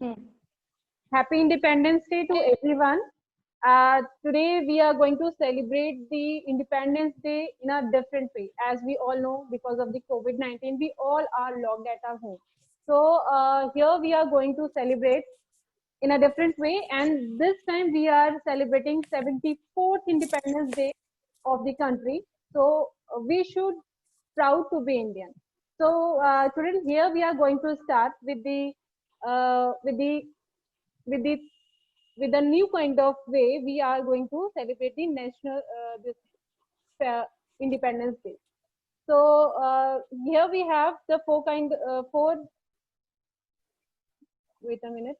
Happy Independence Day to everyone. Today we are going to celebrate the Independence Day in a different way. As we all know, because of the COVID-19, we all are locked at our home. So here we are going to celebrate in a different way, and this time we are celebrating 74th Independence Day of the country. So we should proud to be Indian. So children, here we are going to start with the uh, with the with the with a new kind of way. We are going to celebrate the national this Independence Day. So here we have the four. Wait a minute.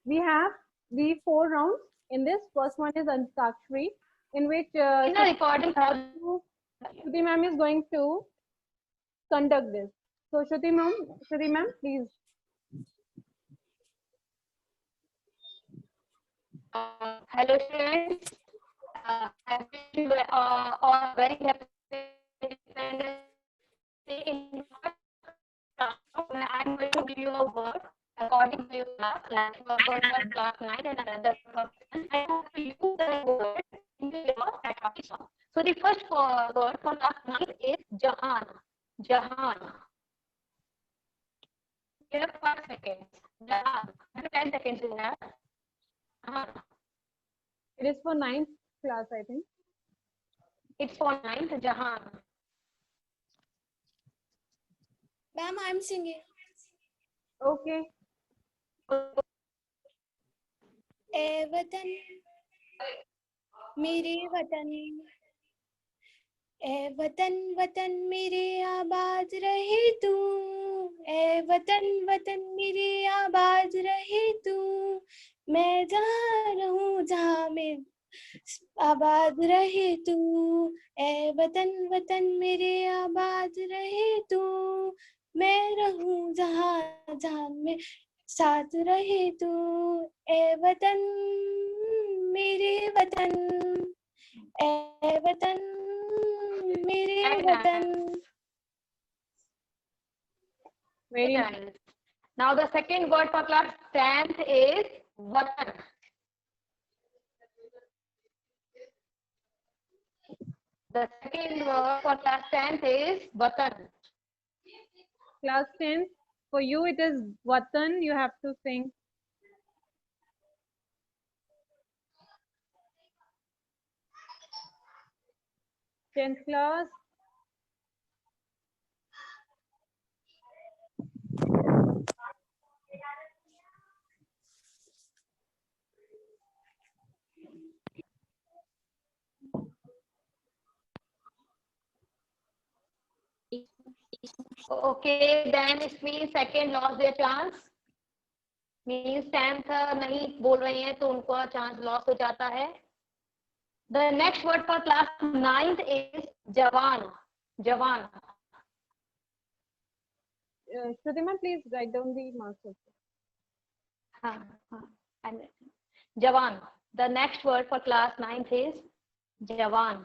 We have the four rounds in this. First one is Antakshari, in which Shruti ma'am is going to conduct this. So Shruti ma'am, please. Hello students, I wish you all very happy Independence Day. In I'm going to give you a word according to your class, like a word for class 9 and another for 10. I have to use that word in your karaoke song. So the first word for class 9 is Jahan. Jahan. You have 5 seconds. Jahan. 10 seconds in that. It is for 9th class, I think. It's for 9th, Jahan. Ma'am, I'm singing. Okay. ए वतन मेरे वतन, ए वतन वतन मेरे आबाद रहे तू, ए वतन वतन मेरे आबाद रहे तू, मैं जहाँ रहूं जहाँ में आबाद रहे तू, ए वतन वतन मेरे आबाद रहे तू, मैं रहूं जहाँ जहाँ में साथ रहे तू, ए वतन मेरे वतन, ए वतन मेरे वतन. Very nice. Now the second word for class 10th is Vatan. The second word for class 10th is Vatan. Class 10th, for you it is Vatan. You have to sing. Tenth class. Okay, then it means second lost their chance. Means 10th नहीं बोल रहे हैं तो उनको chance lost हो जाता है. The next word for class 9th is Jawan. Jawan. Shrutima, please write down the marks also. Jawan. The next word for class 9th is Jawan.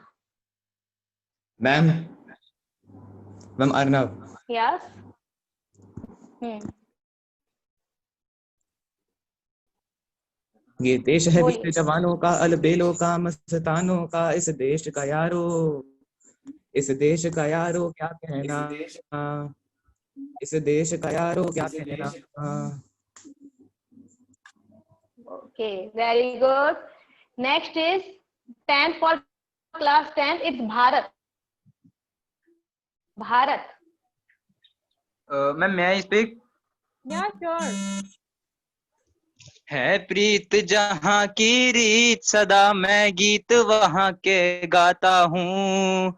Ma'am Arnav. Yes. ये देश है वीर जवानों का, अलबेलों का, मस्तानों का, इस देश का यारो, इस देश का यारो क्या कहना, इस देश का यारो क्या कहना. Okay, very good. Next is 10th for class 10. It's Bharat. Bharat. Ma'am, may I speak? Yeah, sure. है प्रीत जहाँ की रीत सदा मैं गीत वहाँ के गाता हूँ,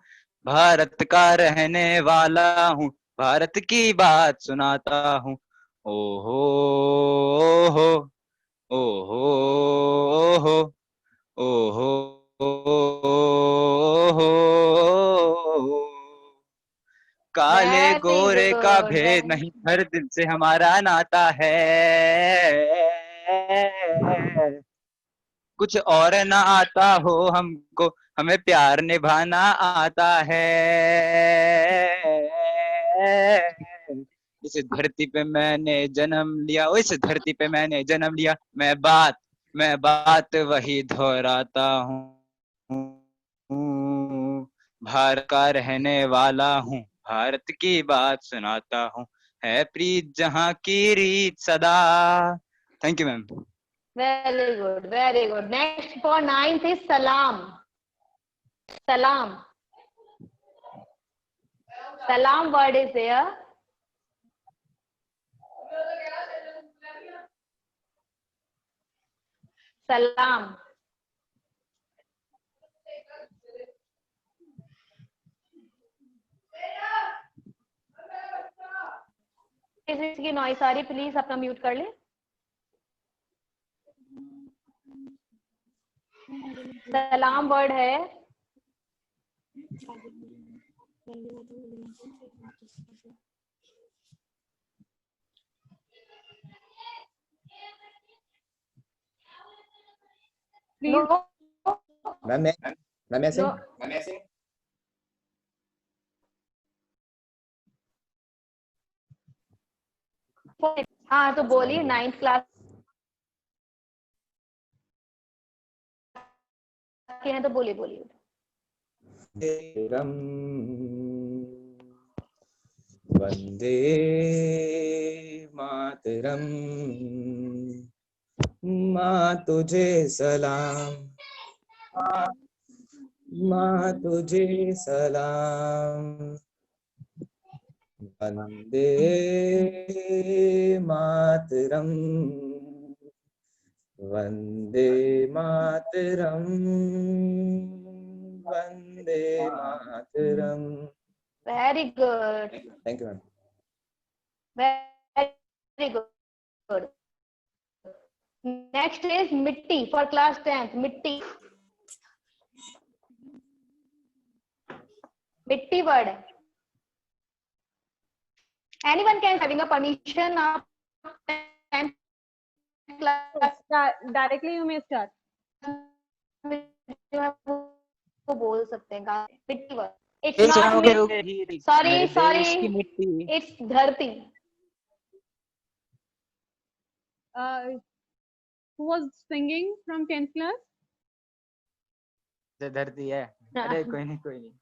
भारत का रहने वाला हूँ, भारत की बात सुनाता हूँ. ओहो ओहो ओहो ओहो ओहो, काले गोरे का भेद नहीं, हर दिल से हमारा नाता है. कुछ और ना आता हो हमको, हमें प्यार निभाना आता है. इस धरती पे मैंने जन्म लिया, इस धरती पे मैंने जन्म लिया, मैं बात वही दोहराता हूँ, भारत का रहने वाला हूँ, भारत की बात सुनाता हूँ, है प्रीत जहाँ की रीत सदा। Thank you ma'am. Very good, very good. Next for 9th is salam. Salam. Salam word is there. Salam. इसकी नॉइस आ रही, प्लीज अपना म्यूट कर ले। सलाम वर्ड है। Please. मैम ऐसे हाँ तो बोलिए, 9th क्लास के हैं तो बोलिए बोलिए। वंदे मातरम, माँ तुझे सलाम, माँ तुझे सलाम, वंदे मातरम, वंदे मातरम, वंदे मातरम। Very good, thank you ma'am. Very good. Next is mitti for class 10th। Mitti, mitti word. Anyone can having a permission of 10th class Directly you may start. वो बोल सकते हैं। मिट्टी वर्ड, एक इट्स सेकंड, नॉट रुके रुके। सॉरी मेरे सॉरी, देश की मिट्टी। इट्स धरती। Who was singing from 10th class? जो धरती है। अरे कोई नहीं कोई नहीं।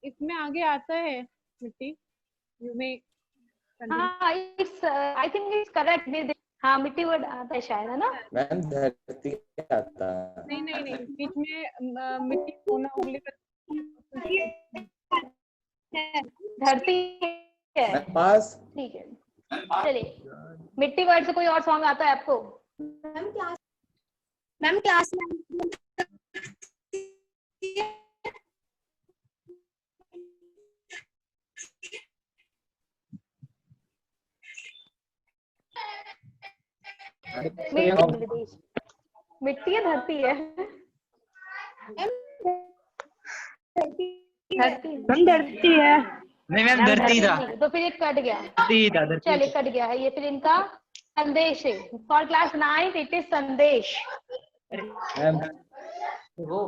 इसमें आगे आता है मिट्टी। You may continue. हाँ it's I think it's correct with. हाँ मिट्टी वर्ड आता है शायद, है ना मैम धरती आता। नहीं बीच में मिट्टी होना उंगली कर। धरती है। मैम पास। ठीक है चलिए, मिट्टी वर्ड से कोई और सॉन्ग आता है आपको? मैम क्लास मिट्टी है धरती है? धरती है। नहीं मैम धरती था। तो फिर ये कट गया। धरती था, धरती। चलिए कट गया है ये, फिर इनका संदेश है। For class 9th it is संदेश। मैम वो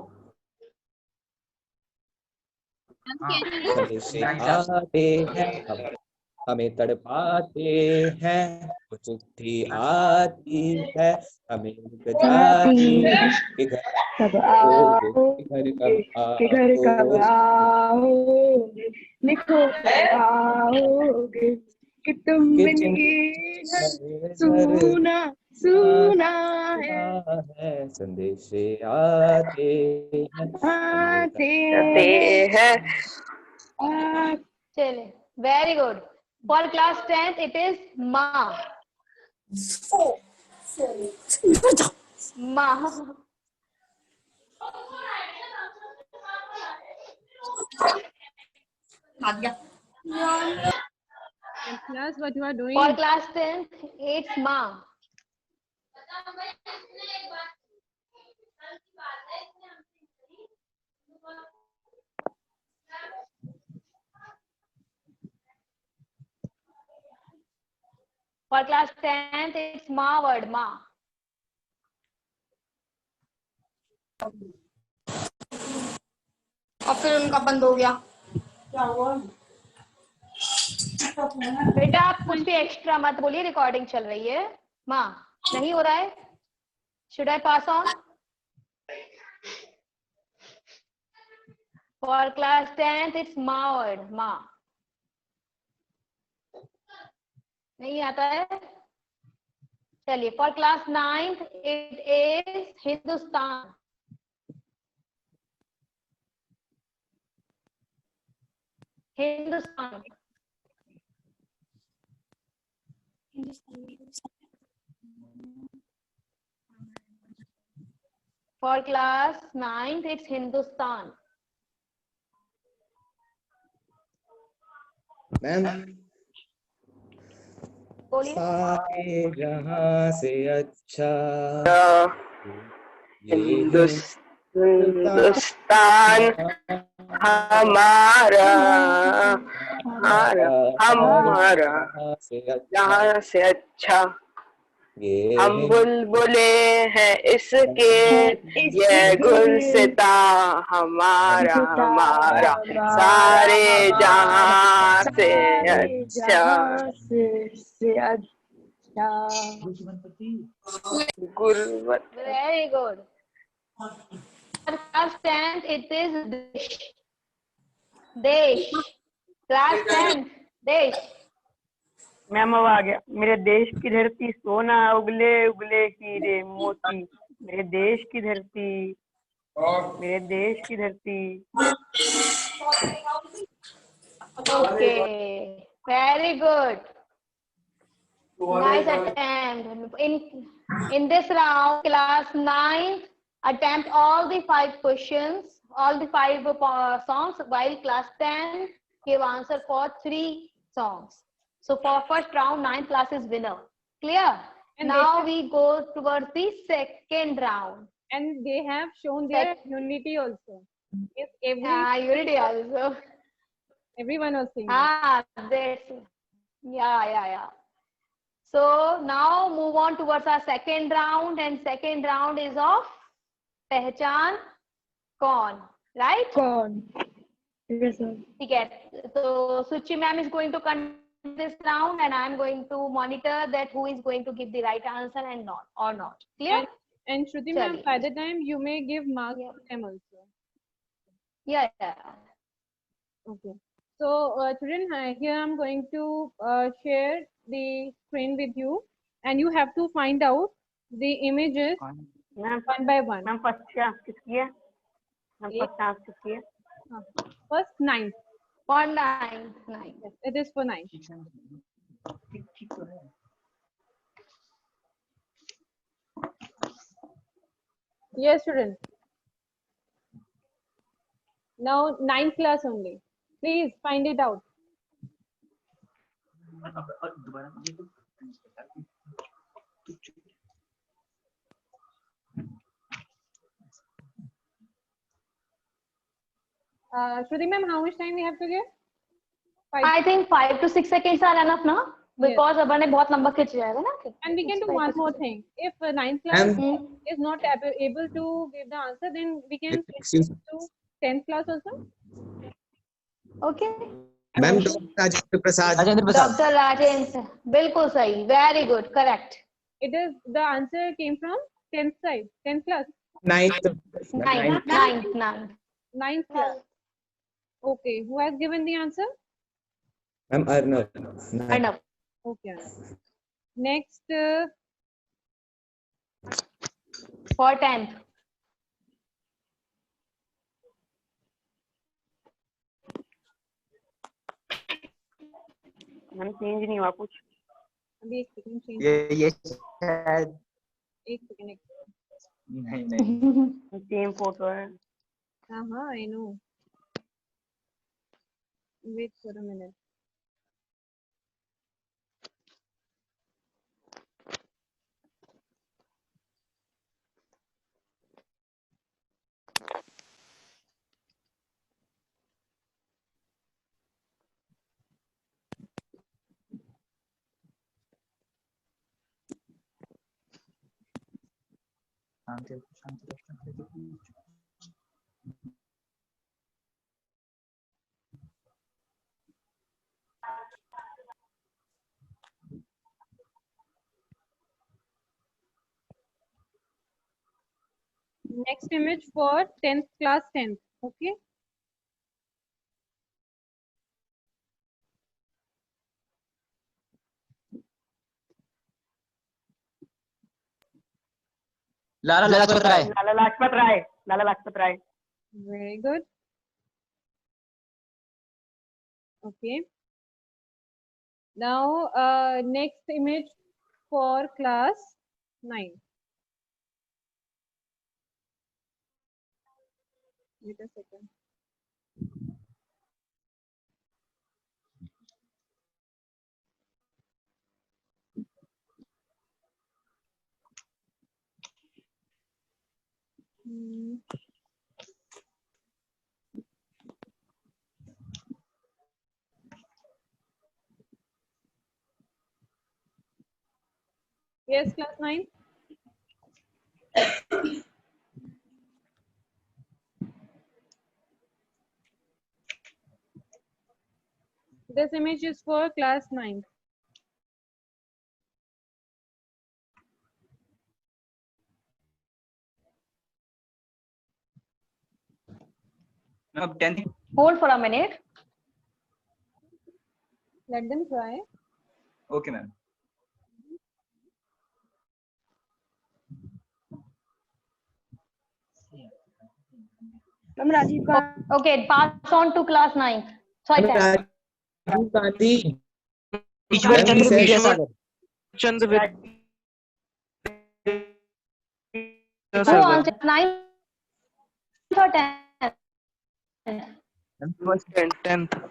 संदेशे आते हैं, हमें तड़पाते हैं, कुछ चिट्ठी आती है, हमें लिख जाती है कि घर कब आओगे, लिखो आओगे कि तुम मिलेंगे सुना सुना है। संदेशे आते हैं चलिए very good. For class 10th it is माँ। माँ Class, what you are doing? For class 10th, it's Ma. For class 10th, it's Ma word, Ma. फिर उनका बंद हो गया। बेटा आप कुछ भी एक्स्ट्रा मत बोलिए, रिकॉर्डिंग चल रही है। माँ नहीं हो रहा है, should I pass on? For class 10th it's माँ वर्ड, माँ। नहीं आता है? चलिए, for class 9th it is Hindustan. Hindustan. For class 9th it's Hindustan. Ma'am बोलिए। सारे जहां से अच्छा ये हिंदुस्तान हमारा, हमारा हमारा जहां से अच्छा जहाँ से अच्छा। ये हम बुलबुले हैं इसके, ये गुलसिता हमारा हमारा, सारे जहाँ से अच्छा। गुलबत very good. Class 10th it is desh. Desh. Class 10th देश। मैम अब आ गया। मेरे देश की धरती सोना उगले उगले हीरे मोती, मेरे देश की धरती, मेरे देश की धरती। Okay, very good, nice attempt. In this round, class 9th attempt all the 5 questions, all the 5 songs, while class 10 give answer for 3 songs. So for first round, 9th class is winner. Clear? And now we go towards the second round. And they have shown their unity also. If Unity also. everyone was saying. That's, yeah. So now move on towards our second round, and second round is of पहचान कौन, right? कौन? Yes, sir. ठीक है, so Suchi ma'am is going to conduct this round, and I am going to monitor that who is going to give the right answer and not or not. Clear? And Shruti ma'am, Chaliye. by the time you may give marks Yeah. to them also. Yeah. Okay. So children, here I'm going to share the screen with you, and you have to find out the images ma'am one by one. Ma'am first chance किसकी है? Ma'am first chance किसकी है? First 9. For 9. Yes, it is for 9. Yes, students. Now 9th class only. Please find it out. Shruti ma'am, how much time we have to give? I think 5 to 6 seconds are enough ना, because अपन ने बहुत लंबा खींच जाएगा ना. And we can do one more thing. If 9th class is not able to give the answer, then we can switch to 10th class also. Okay. Ma'am Rajendra Prasad Dr. Rajendra, बिल्कुल सही, very good, correct. It is the answer came from 10th side, 10th class. ninth 9th class. Okay, who has given the answer? Ma'am Arnav. Okay. Next, For 10th. Ma'am change नहीं हुआ कुछ। अभी एक second change. ये शायद एक second नहीं same photo है। हाँ, I know. Wait for a minute. Shanti. Next image for 10th class 10th. Okay. Lala Lajpat Rai. Lala Lajpat Rai, Lala Lajpat Rai. Very good. Okay. Now, next image for class 9. Wait a second. Yes, class 9. This image is for class 9. अब 10th। Hold for a minute. Let them try. Okay, ma'am। Okay, pass on to class 9. Sorry, Rajiv Gandhi. Ishwar Ma'am, Chandra he said- Vidyasagar. who answered 9th or 10th?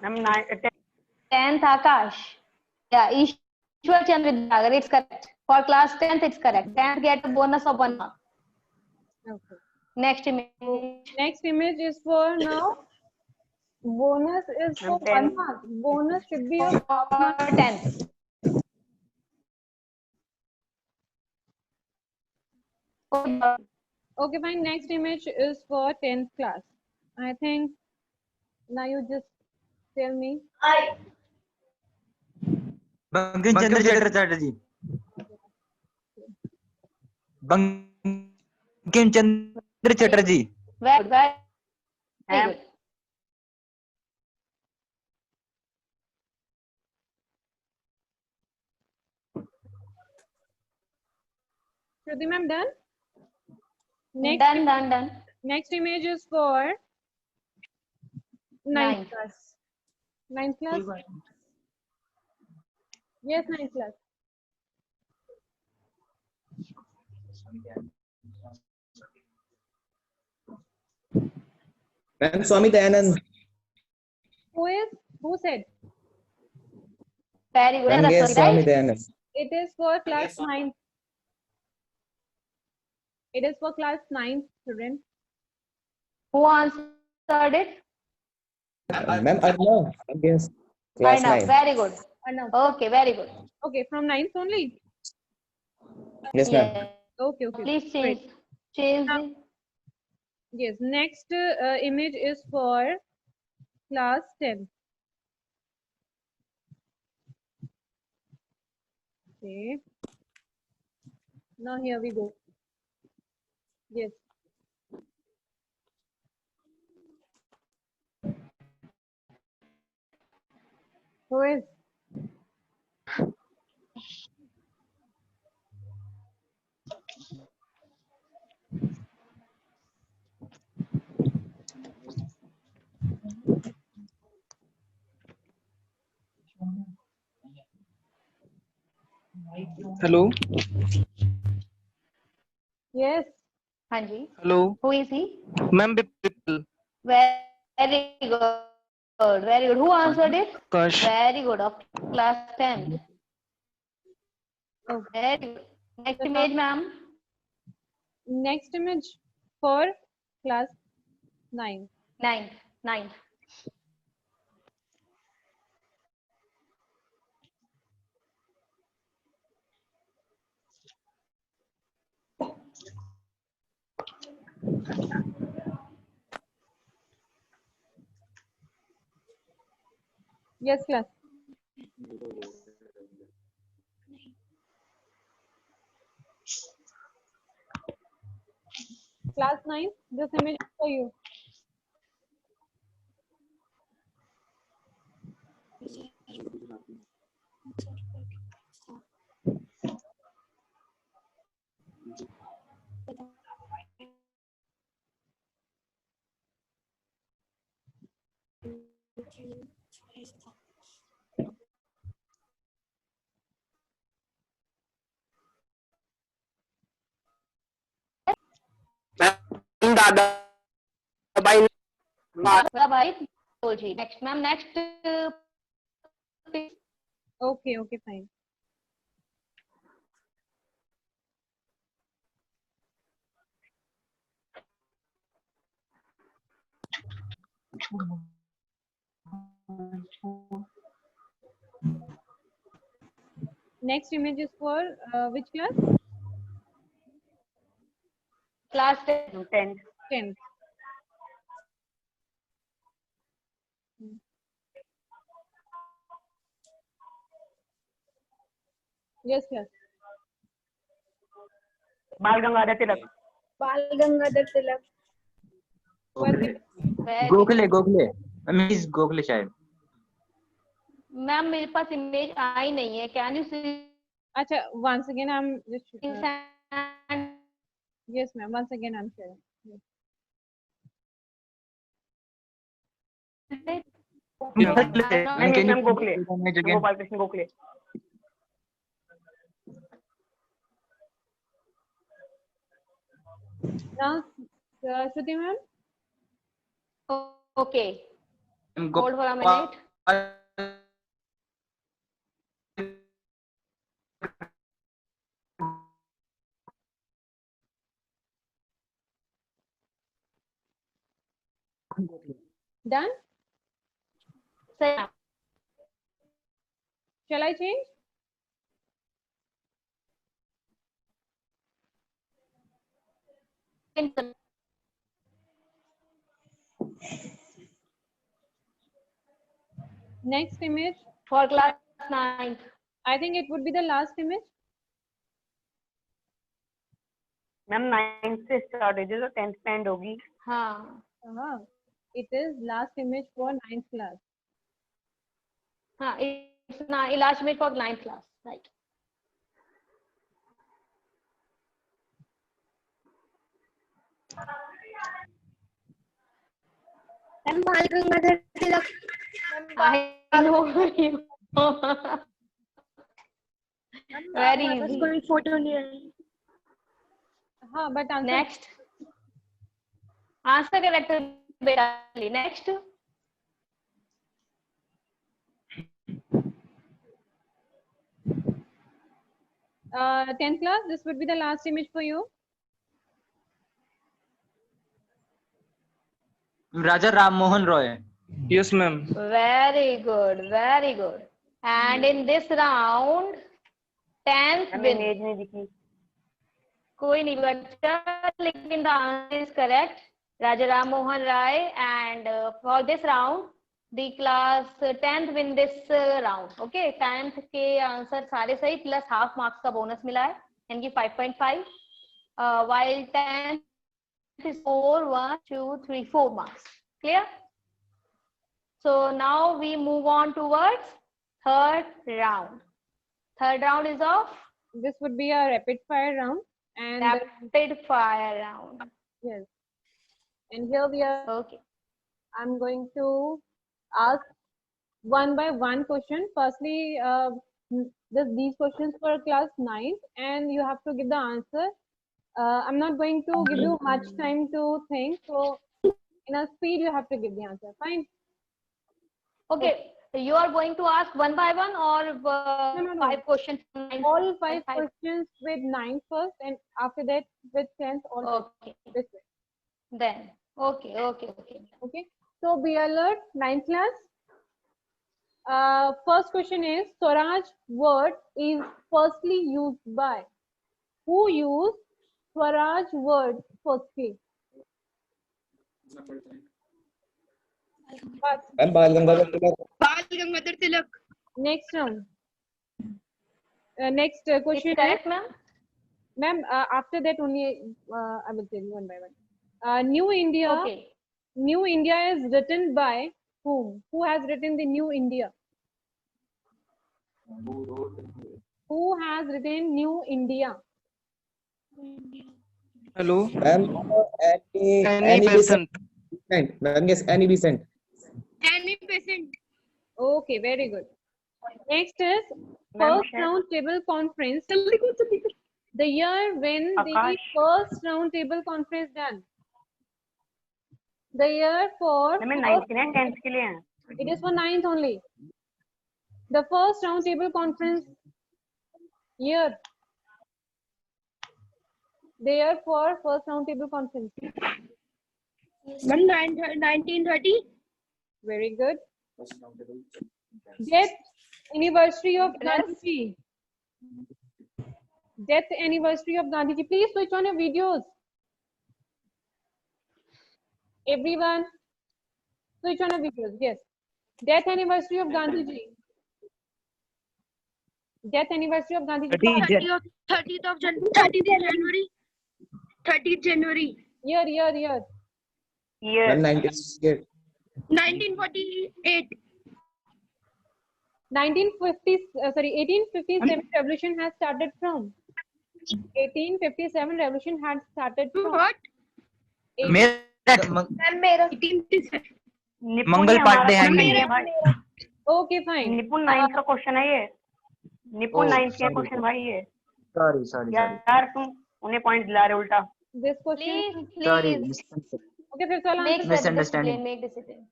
Ma'am 10th, Akash. Yeah, Ishwar Chandra Vidyasagar, it's correct. For class 10th, it's correct. 10th get a bonus of 1 mark. Okay. Next image. Next image is for now. Bonus is for 1 mark. Bonus should be of half For mark. 10th. Okay, fine. Next image is for 10th class. I think now you just tell me. Bankim Chandra Chatterjee. Bankim Chandra Chatterjee. Very good. Very good. Shruti ma'am, done? Done. Next image is for 9th Ninth. class. 9th class? Yes, 9th class. Ma'am, Swami Dayanand. Who said? Very good. Ma'am, That's yes, Swami right. Dayanand. It is for class 9th. It is for class 9th student. Who answered it? Ma'am, Arnav. Yes, class Arnav. 9. Very good. Arnav. Okay, very good. Okay, from 9th only? Yes, ma'am. Yeah. Okay. Please Great. change Now, the yes, next image is for class 10. Okay. Now here we go. Yes. Who is? Hello. Yes. Hanji. Hello. Who is he? Ma'am, people. Very good. Very good. Who answered it? Akash. Very good. Of class 10. Okay. Very good. Next image, ma'am. Next image for class 9. Ninth. Yes, class. Class 9, this image is for you. Dadabhai Bhai ji next ma'am next Okay, okay, fine. Next image is for which class? Class 10th 10th. Yes, yes. Bal Gangadhar Tilak Bal Gangadhar Tilak. Gokhale Gokhale miss Gokhale शायद ma'am मेरे पास image आई नहीं है can you see Acha, once again I'm just yes ma'am, once again I'm sharing. Yes. Ma'am Gokhale Gopal Krishna Gokhale Now, Shruti ma'am. Okay. Hold for a minute. Done? Sir, Shall I change? Next image. for class 9. I think it would be the last image. Ma'am 9th से start है जो 10th पे and होगी हाँ It is last image for 9th class. हाँ it's not last image for 9th class right. Ma'am बाल गंगाधर तिलक I know you. Very easy. कोई photo नहीं आई हाँ, but answer. Next. Answer correct beta. Next. Uh, 10th class, this would be the last image for you. Raja Ram Mohan Roy Yes, ma'am. Very good. Very good. And in this round, 10th हमें win. Image नहीं दिखी कोई नहीं बच्चा लेकिन the answer is correct. Raja Ram Mohan Rai and for this round the class 10th win this round. Okay, 10th के answer सारे सही प्लस हाफ मार्क्स का बोनस मिला है यानी कि 5.5 while 10th is 4 1 2 3 4 marks. Clear? So now we move on towards third round. Third round is of This would be a rapid fire round. And rapid fire round. yes. And here we are. Okay. I'm going to ask one by one question. Firstly, these questions for class 9th, and you have to give the answer. I'm not going to give you much time to think. So, in a speed, you have to give the answer. Fine. Okay. You are going to ask one by one or No. 5 questions? All 5 questions with 9th first, and after that with 10th. All Okay. this way. Then. Okay. Okay. So be alert, 9th class. First question is Swaraj word is firstly used by. Who used Swaraj word firstly? Ma'am, Bal Gangadhar Tilak. बाल गंगाधर तिलक Next round. Next question is Correct, ma'am? ma'am. After that only I will tell you one by one. New India. Okay. New India is written by whom? Who has written the New India? Who has written New India? Hello. Ma'am, Any Annie Besant. Besant. Ma'am, yes, Annie Besant. 10%. Okay, very good. Next is Ma'am, first round table conference. The year when the Akash. first round table conference done. The year for मैं 9th के लिए 10th के लिए हैं. it is for 9th only. The first round table conference year. The year for first round table conference. Ma'am, 1930. Very good. Death anniversary of Gandhiji. Death anniversary of Gandhiji. Please switch on your videos. Everyone, switch on your videos. Yes. Death anniversary of Gandhiji. Death anniversary of Gandhiji. 30th of January. 30th January. Year. Year. Ma'am, 1968. 1948. 1857 revolution has started from. 1857 revolution had started from. What? Meerut निपुण मंगल ही हमारा Pandey question हैंगी। नहीं है भाई. Okay, fine. निपुण 9th का question है ये. निपुण Oh, 9th का sorry. क्वेश्चन भाई ये. सॉरी यार तुम उन्हें पॉइंट दिला रहे हो उल्टा. This question. Please. Okay, fifth वाला Make answer. Misunderstanding. discipline. Make discipline.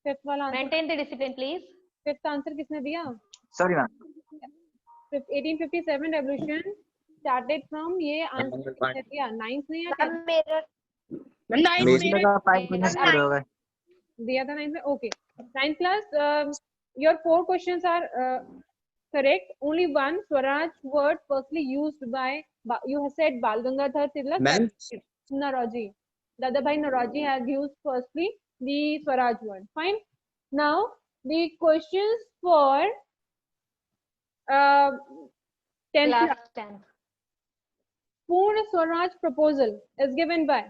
Fifth वाला answer. Maintain the discipline, please. Fifth answer किसने दिया? Sorry ma'am 1857 revolution started from. ये answer किसने दिया? 9th ने या 10th? मुझे लगा 5 क्वेश्चंस पूरे हो गए दिया था 9th में. Okay. 9th class. Your 4 questions are correct. Only one Swaraj word firstly used by. You have said Bal Gangadhar Tilak. Ma'am. Nauroji. Dadabhai Nauroji has used firstly the Swaraj word. Fine. Now the questions for 10th class. Class 10th. Purna Swaraj proposal is given by.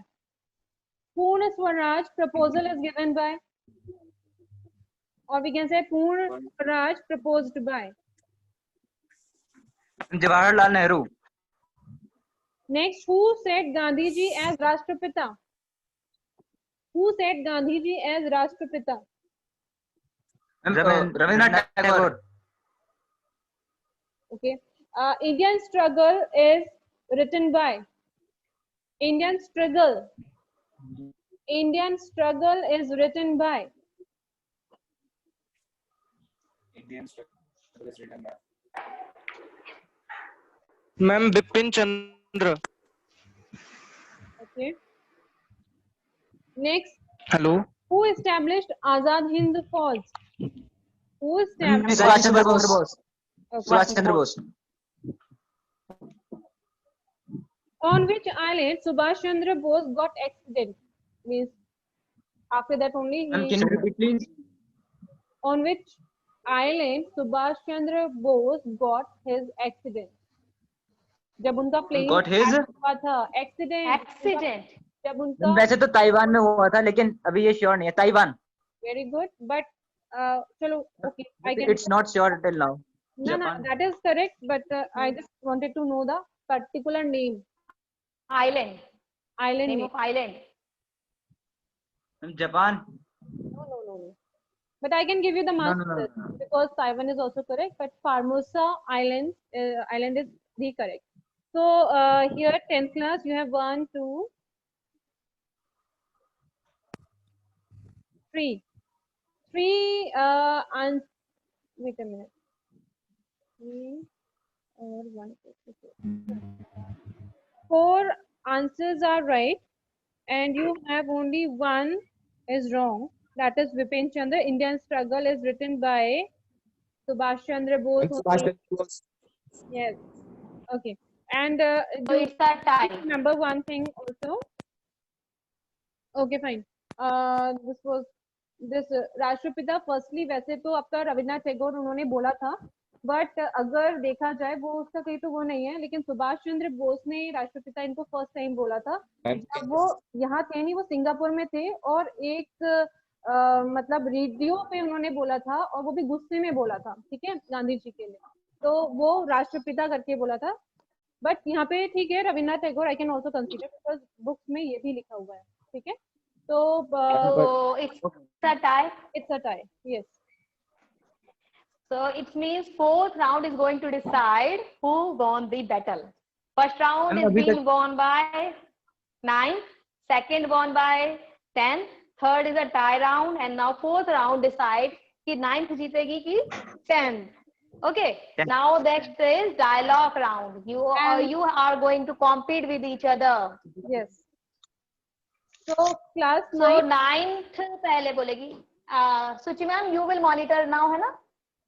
Purna Swaraj proposal is given by. Or we can say Purna Swaraj proposed by. Jawaharlal Nehru Next, who said Gandhiji as Rashtrapita? Who said Gandhiji as Rashtrapita? Rabindranath Tagore Okay. Indian struggle is written by. Indian struggle. Indian struggle is written by. Ma'am, Bipin Chandra. Okay. Next, Hello. who established Azad Hind Fauj? Who established? Subhash Chandra Bose Okay. Subhash Chandra Bose On which island Subhash Chandra Bose got accident? Means after that only ma'am he. Can you repeat please On which island Subhash Chandra Bose got his accident? जब उनका plane Got his? हुआ था accident. Accident. जब उनका वैसे तो Taiwan में हुआ था लेकिन अभी ये श्योर नहीं है ताइवान very good, but चलो okay I can. It's not sure till now No, that is correct, but I just wanted to know the particular name. Island. Island Name name. of island. Japan No. But I can give you the No, answer no. because Taiwan is also correct, but Formosa Island island is the correct. So here 10th class you have 1, 2, 3. 3 and wait a minute. 3 or 1, 2, 3, 4 answers are right, and you have only one is wrong. That is Vipin Chandra. Indian struggle is written by Subhash Chandra Bose. Subhash only. Chandra Bose. Yes. Okay. And So it's a tie. remember one thing also. Okay, fine. This was this Rashtrapita. Firstly, वैसे तो आपका रविन्द्रनाथ टैगोर उन्होंने बोला था, but अगर देखा जाए वो उसका कहीं तो वो नहीं है, लेकिन सुभाष चंद्र बोस ने राष्ट्रपिता इनको फर्स्ट टाइम बोला था जब वो यहाँ थे नहीं, वो सिंगापुर में थे, और एक मतलब रेडियो पे उन्होंने बोला था, और वो भी गुस्से में बोला था, ठीक है, गांधी जी के लिए, तो वो राष्ट्रपिता करके बोला था। बट यहाँ पे ठीक है, Rabindranath Tagore I can also consider, because books में ये भी लिखा हुआ है, ठीक है, तो So it's a tie. It's a tie, yes. So it means fourth round is going to decide who won the battle. First round is being won by 9, second won by 10, third is a tie round, and now fourth round decides कि 9th जीतेगी कि 10th. Okay. Now next is dialogue round. You are going to compete with each other. Yes. So class So 9th पहले बोलेगी. Suchi ma'am, you will monitor now, है ना?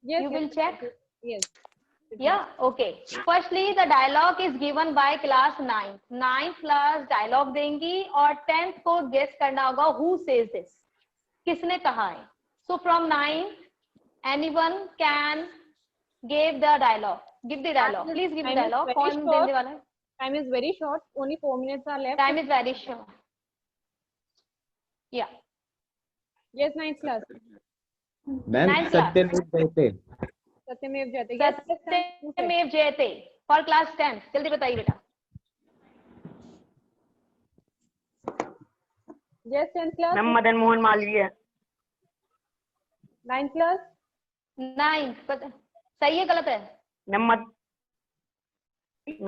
Yes, You will check. Yes. Yeah, okay. Firstly, the dialogue is given by class 9th. 9th class dialogue देंगी और 10th को guess करना होगा who says this. किसने कहा है? So from 9th, anyone can give the dialogue. Give the dialogue. Please give the dialogue. कौन देने वाला है? Time is very short. Only 4 minutes are left. Time is very short. Yeah. Yes, 9th class. Ma'am सत्यमेव जयते। सत्यमेव जयते। सत्यमेव जयते for class 10. जल्दी बताइए बेटा। Yes, 10th class. Ma'am Madan Mohan Malviya. 9th class. 9th सही है गलत है? मैम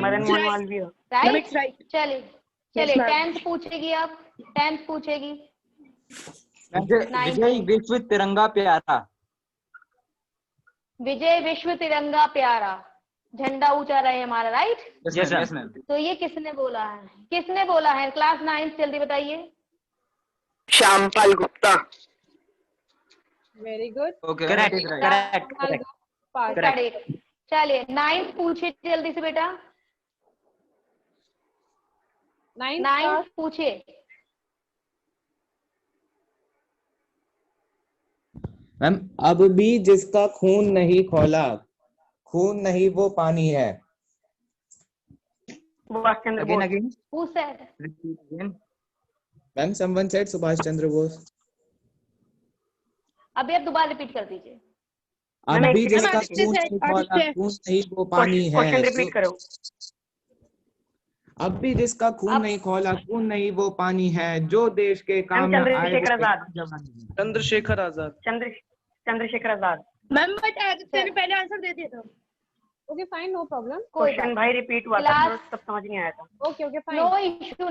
मदन मोहन मालवीय। राइट। चलिए 10th पूछेगी अब। 10th पूछेगी। विजय विश्व तिरंगा प्यारा। विजय विश्व तिरंगा प्यारा, झंडा ऊंचा रहे हमारा, राइट? Yes ma'am. तो ये किसने बोला है? किसने बोला है? क्लास 9th, जल्दी बताइए। Shyampal Gupta. Very good. Okay, correct. चलिए 9th पूछे जल्दी से बेटा। 9th पूछे। मैम अब भी जिसका खून नहीं खौला, खून नहीं वो पानी है। Subhash Chandra Bose. Who said? Ma'am someone said Subhash Chandra Bose. अभी आप दोबारा रिपीट कर दीजिए। अब भी जिसका खून नहीं खौला, खून नहीं वो पानी है। क्वेश्चन रिपीट करो। अब भी जिसका खून नहीं खौला, खून नहीं वो पानी है, जो देश के काम में आए। चंद्रशेखर आजाद। चंद्रशेखर आजाद। मैम बट आदित्य ने पहले आंसर दे दिया था। Okay fine, no problem. Question भाई रिपीट हुआ था, तब समझ नहीं आया था। Okay fine.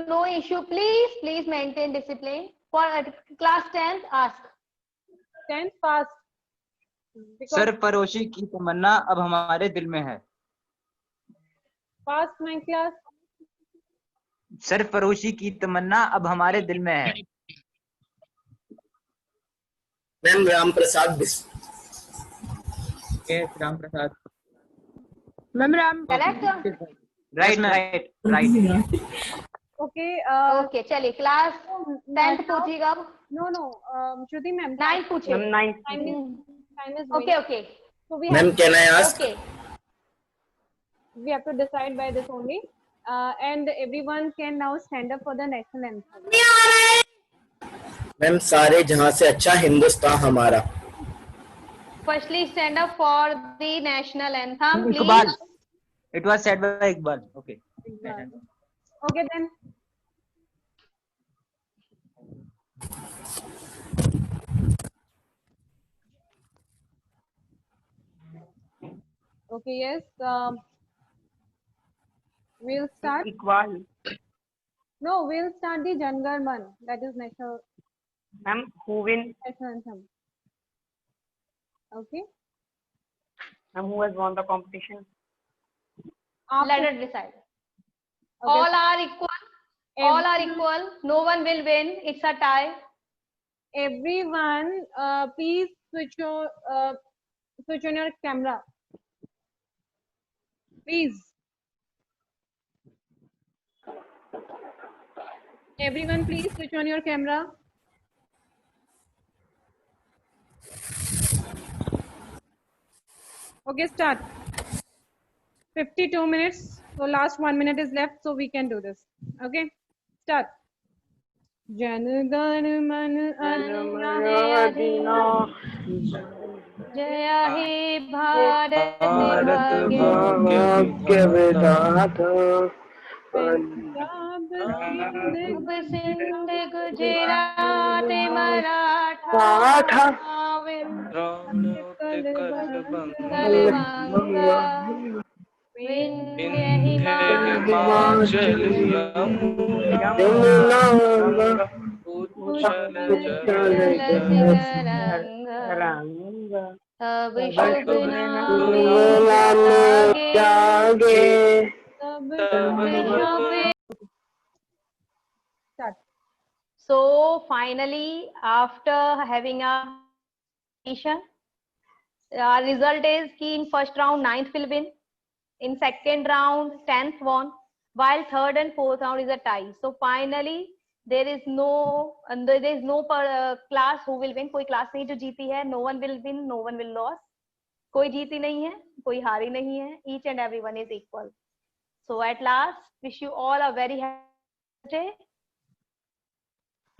No issue, please maintain discipline. For class 10th ask. 10th pass. सरफरोशी की तमन्ना अब हमारे दिल में है। पास 9th क्लास। सरफरोशी की तमन्ना अब हमारे दिल में है। Ma'am Ram Prasad. Ram Prasad. Ma'am Ram. Correct. Right. Okay चलिए क्लास 10th पूछिएगा अब। नो श्रुति मैम 9th पूछिए। time is Okay. So we ma'am can I ask? We have to decide by this only, and everyone can now stand up for the national anthem. Ma'am सारे जहां से अच्छा हिंदुस्तान हमारा। Firstly, stand up for the national anthem, please. Iqbal. It was said by Iqbal. Okay. Okay then. Okay, yes. We'll start. Iqbal. No, we'll start the Jan Gan Man. That is national ma'am who win? national anthem. Okay. Ma'am, who has won the competition? Let us decide. Okay. All are equal. All are equal. No one will win. It's a tie. Everyone, please switch on your camera. Please. Everyone, please switch on your camera. Okay, start. 52 minutes. So last 1 minute is left, so we can do this. Okay, start. Jan gan man जय हे भारत भारत भाग्य भाग्य विधाता पंजाब पूर्व सिंध गुजरात मराठा कलबंगा विंध्य हिमाचल यमुना सिंगरंगा अब शुभ नाम जागे So finally, after having a competition, our result is कि in first round 9th will win, in second round 10th won, while third and fourth round is a tie. So finally there is no class who will win. कोई class नहीं जो जीती है. No one will win, no one will lose. कोई जीती नहीं है, कोई हारी नहीं है. Each and everyone is equal. So at last, wish you all a very happy day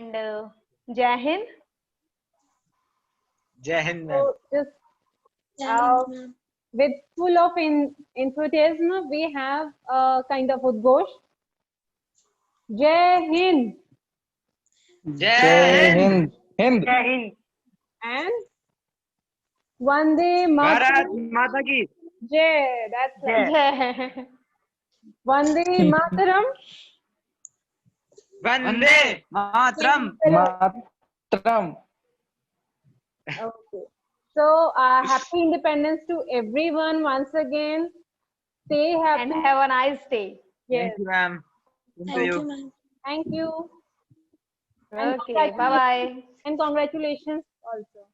and Jai Hind. जय Hind ma'am. So just with full of enthusiasm, we have a kind of udghosh. Jai Hind जय हिंद। हिंद जय Hind. and Vande Bharat Mataram. माता की Jai, that's right. Vande Mataram. Vande Mataram. Mataram. Okay. So happy independence to everyone once again. Stay happy. And have a nice day. Yes. Thank you ma'am. Thank you. Okay, bye bye. And congratulations also.